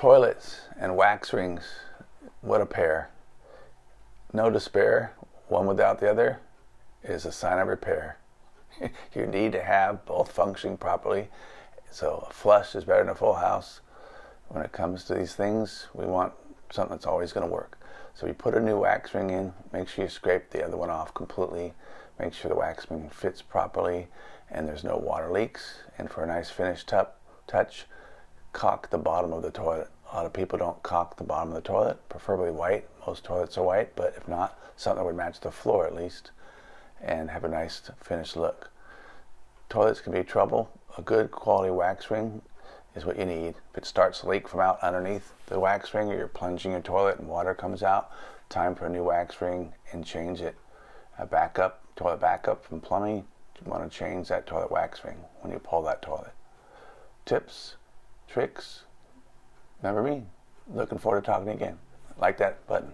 Toilets and wax rings, what a pair. No despair, one without the other is a sign of repair. You need to have both functioning properly. So a flush is better than a full house. When it comes to these things, we want something that's always going to work. So you put a new wax ring in, make sure you scrape the other one off completely, make sure the wax ring fits properly and there's no water leaks. And for a nice finished touch, caulk the bottom of the toilet. A lot of people don't caulk the bottom of the toilet, preferably white. Most toilets are white, but if not, something that would match the floor at least and have a nice finished look. Toilets can be trouble. A good quality wax ring is what you need. If it starts to leak from out underneath the wax ring, or you're plunging your toilet and water comes out, time for a new wax ring and change it. A toilet backup from plumbing, you want to change that toilet wax ring when you pull that toilet. Tips, tricks, remember me. Looking forward to talking to you again. Like that button.